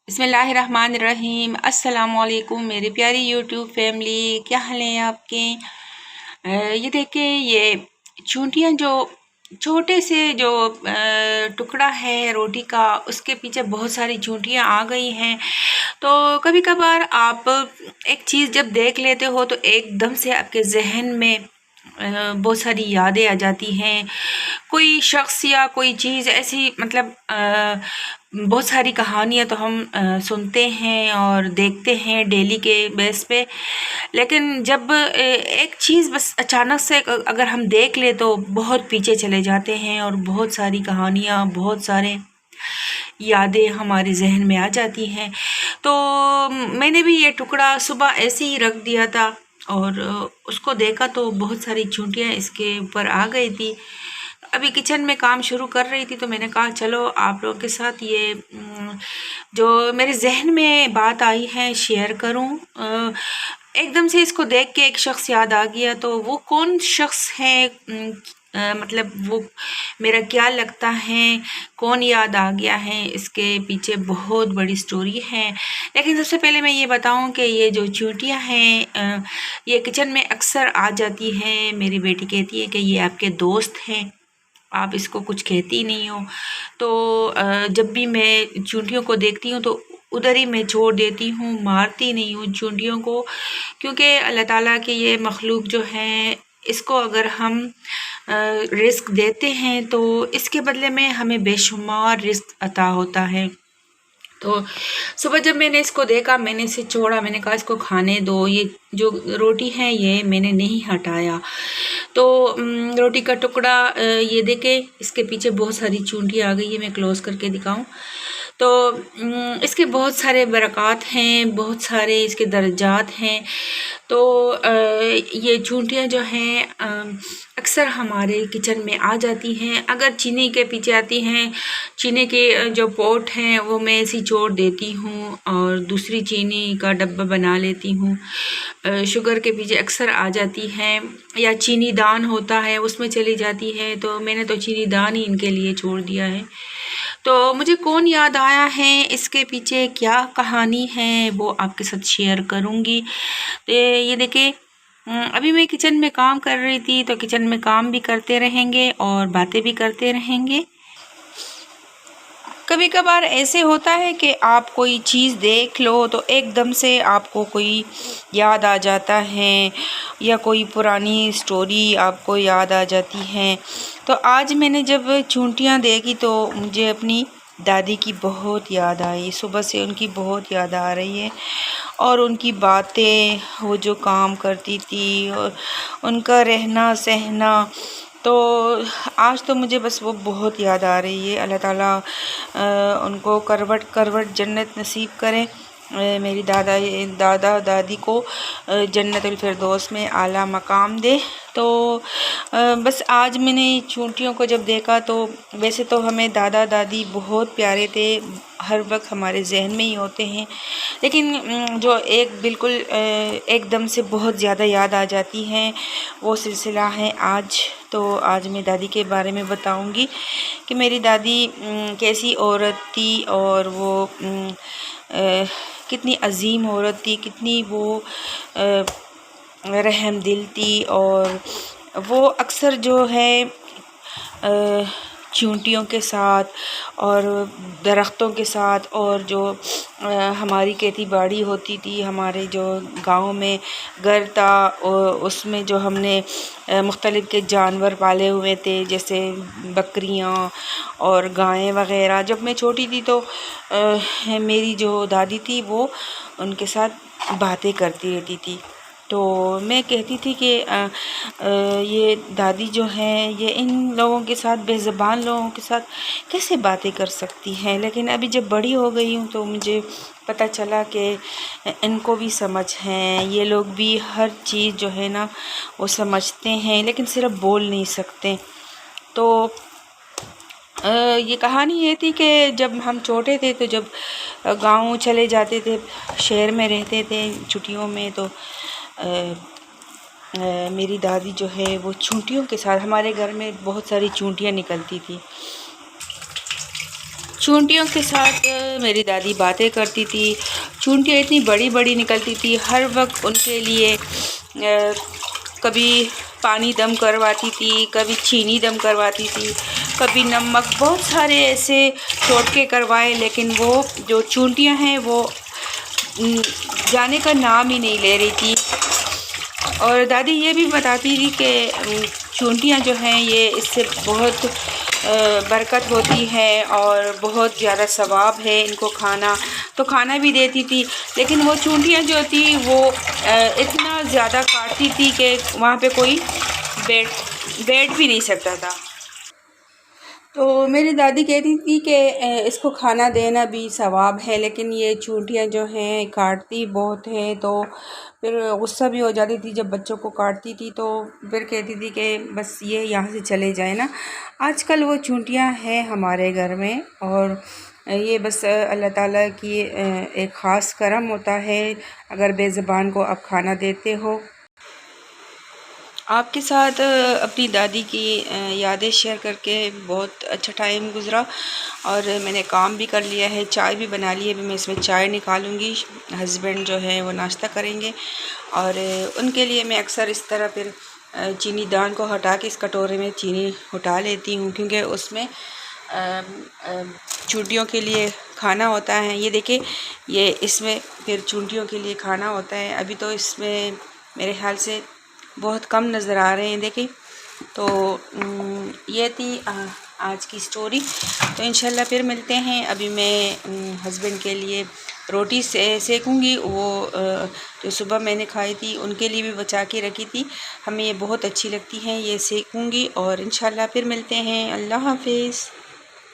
बिस्मिल्लाहिर्रहमानिर्रहीम। अस्सलामुअलैकुम मेरी प्यारी यूट्यूब फैमिली, क्या हाल है आपके। ये देखिए, ये चूंटियाँ जो छोटे से जो टुकड़ा है रोटी का, उसके पीछे बहुत सारी चूंटियाँ आ गई हैं। तो कभी कभार आप एक चीज़ जब देख लेते हो तो एकदम से आपके जहन में बहुत सारी यादें आ जाती हैं। कोई शख्स या कोई चीज़ ऐसी, मतलब बहुत सारी कहानियाँ तो हम सुनते हैं और देखते हैं डेली के बेस पे। लेकिन जब एक चीज़ बस अचानक से अगर हम देख ले तो बहुत पीछे चले जाते हैं और बहुत सारी कहानियाँ, बहुत सारे यादें हमारे जहन में आ जाती हैं। तो मैंने भी ये टुकड़ा सुबह ऐसे ही रख दिया था और उसको देखा तो बहुत सारी चूंटियाँ इसके ऊपर आ गई थी। अभी किचन में काम शुरू कर रही थी तो मैंने कहा चलो आप लोगों के साथ ये जो मेरे जहन में बात आई है शेयर करूं। एकदम से इसको देख के एक शख्स याद आ गया। तो वो कौन शख्स है, मतलब वो मेरा क्या लगता है, कौन याद आ गया है, इसके पीछे बहुत बड़ी स्टोरी है। लेकिन सबसे पहले मैं ये बताऊं कि ये जो चूंटियां हैं ये किचन में अक्सर आ जाती हैं। मेरी बेटी कहती है कि ये आपके दोस्त हैं, आप इसको कुछ कहती नहीं हो। तो जब भी मैं चूंटियों को देखती हूँ तो उधर ही मैं छोड़ देती हूँ, मारती नहीं हूँ चूंटियों को, क्योंकि अल्लाह ताला के ये मखलूक जो हैं, इसको अगर हम रिस्क देते हैं तो इसके बदले में हमें बेशुमार रिस्क अता होता है। तो सुबह जब मैंने इसको देखा, मैंने इसे छोड़ा, मैंने कहा इसको खाने दो, ये जो रोटी है ये मैंने नहीं हटाया। तो रोटी का टुकड़ा ये देखे, इसके पीछे बहुत सारी चूंटियाँ आ गई है। मैं क्लोज करके दिखाऊं तो इसके बहुत सारे बरक़ात हैं, बहुत सारे इसके दर्जात हैं। तो ये चूंटियाँ जो हैं अक्सर हमारे किचन में आ जाती हैं। अगर चीनी के पीछे आती हैं, चीनी के जो पॉट हैं वो मैं ऐसी छोड़ देती हूँ और दूसरी चीनी का डब्बा बना लेती हूँ। शुगर के पीछे अक्सर आ जाती हैं, या चीनी दान होता है उसमें चली जाती है। तो मैंने तो चीनी दान ही इनके लिए छोड़ दिया है। तो मुझे कौन याद आया है, इसके पीछे क्या कहानी है, वो आपके साथ शेयर करूँगी। तो ये देखिए, अभी मैं किचन में काम कर रही थी, तो किचन में काम भी करते रहेंगे और बातें भी करते रहेंगे। कभी कभार ऐसे होता है कि आप कोई चीज़ देख लो तो एकदम से आपको कोई याद आ जाता है, या कोई पुरानी स्टोरी आपको याद आ जाती है। तो आज मैंने जब चूंटियाँ देखी तो मुझे अपनी दादी की बहुत याद आई। सुबह से उनकी बहुत याद आ रही है और उनकी बातें, वो जो काम करती थी और उनका रहना सहना। तो आज तो मुझे बस वो बहुत याद आ रही है। अल्लाह ताला उनको करवट करवट जन्नत नसीब करें। मेरी दादा दादी को जन्नतुल फिरदौस में आला मकाम दे। तो बस आज मैंने चूंटियों को जब देखा तो वैसे तो हमें दादा दादी बहुत प्यारे थे, हर वक्त हमारे जहन में ही होते हैं। लेकिन जो एक बिल्कुल एकदम से बहुत ज़्यादा याद आ जाती हैं वो सिलसिला है आज। तो आज मैं दादी के बारे में बताऊंगी कि मेरी दादी कैसी औरत थी और वो कितनी अजीम औरत थी, कितनी वो रहम दिल थी। और वो अक्सर जो है चूंटियों के साथ और दरख्तों के साथ, और जो हमारी खेती बाड़ी होती थी, हमारे जो गांव में घर था और उसमें जो हमने मुख्तलिफ़ के जानवर पाले हुए थे, जैसे बकरियां और गायें वग़ैरह। जब मैं छोटी थी तो मेरी जो दादी थी वो उनके साथ बातें करती रहती थी। तो मैं कहती थी कि ये दादी जो हैं ये इन लोगों के साथ, बेज़बान लोगों के साथ कैसे बातें कर सकती हैं। लेकिन अभी जब बड़ी हो गई हूँ तो मुझे पता चला कि इनको भी समझ है, ये लोग भी हर चीज़ जो है ना वो समझते हैं, लेकिन सिर्फ बोल नहीं सकते। तो ये कहानी ये थी कि जब हम छोटे थे तो जब गांव चले जाते थे, शहर में रहते थे छुट्टियों में, तो मेरी दादी जो है वो चूंटियों के साथ, हमारे घर में बहुत सारी चूंटियाँ निकलती थी। चूंटियों के साथ मेरी दादी बातें करती थी। चूंटियाँ इतनी बड़ी बड़ी निकलती थी, हर वक्त उनके लिए कभी पानी दम करवाती थी, कभी चीनी दम करवाती थी, कभी नमक, बहुत सारे ऐसे टोटके करवाए, लेकिन वो जो चूंटियाँ हैं वो जाने का नाम ही नहीं ले रही थी। और दादी ये भी बताती थी कि चूंटियाँ जो हैं ये इससे बहुत बरकत होती है और बहुत ज़्यादा सवाब है इनको खाना, तो खाना भी देती थी। लेकिन वो चूंटियाँ जो थी वो इतना ज़्यादा काटती थी कि वहाँ पे कोई बैठ भी नहीं सकता था। तो मेरी दादी कहती थी कि इसको खाना देना भी सवाब है, लेकिन ये चूंटियाँ जो हैं काटती बहुत हैं। तो फिर गुस्सा भी हो जाती थी जब बच्चों को काटती थी, तो फिर कहती थी कि बस ये यहाँ से चले जाए ना। आजकल वो चूंटियाँ हैं हमारे घर में, और ये बस अल्लाह ताला की एक ख़ास करम होता है अगर बेज़ुबान को आप खाना देते हो। आपके साथ अपनी दादी की यादें शेयर करके बहुत अच्छा टाइम गुज़रा, और मैंने काम भी कर लिया है, चाय भी बना ली है। अभी मैं इसमें चाय निकालूंगी, हस्बैंड जो है वो नाश्ता करेंगे, और उनके लिए मैं अक्सर इस तरह फिर चीनी दान को हटा के इस कटोरे में चीनी उठा लेती हूँ, क्योंकि उसमें चूंटियों के लिए खाना होता है। ये देखिए, ये इसमें फिर चूंटियों के लिए खाना होता है। अभी तो इसमें मेरे ख्याल से बहुत कम नज़र आ रहे हैं, देखिए। तो ये थी आज की स्टोरी। तो इंशाल्लाह फिर मिलते हैं। अभी मैं हस्बैंड के लिए रोटी सेकूँगी, वो जो सुबह मैंने खाई थी उनके लिए भी बचा के रखी थी, हमें ये बहुत अच्छी लगती हैं, ये सेकूँगी। और इंशाल्लाह फिर मिलते हैं। अल्लाह हाफिज़।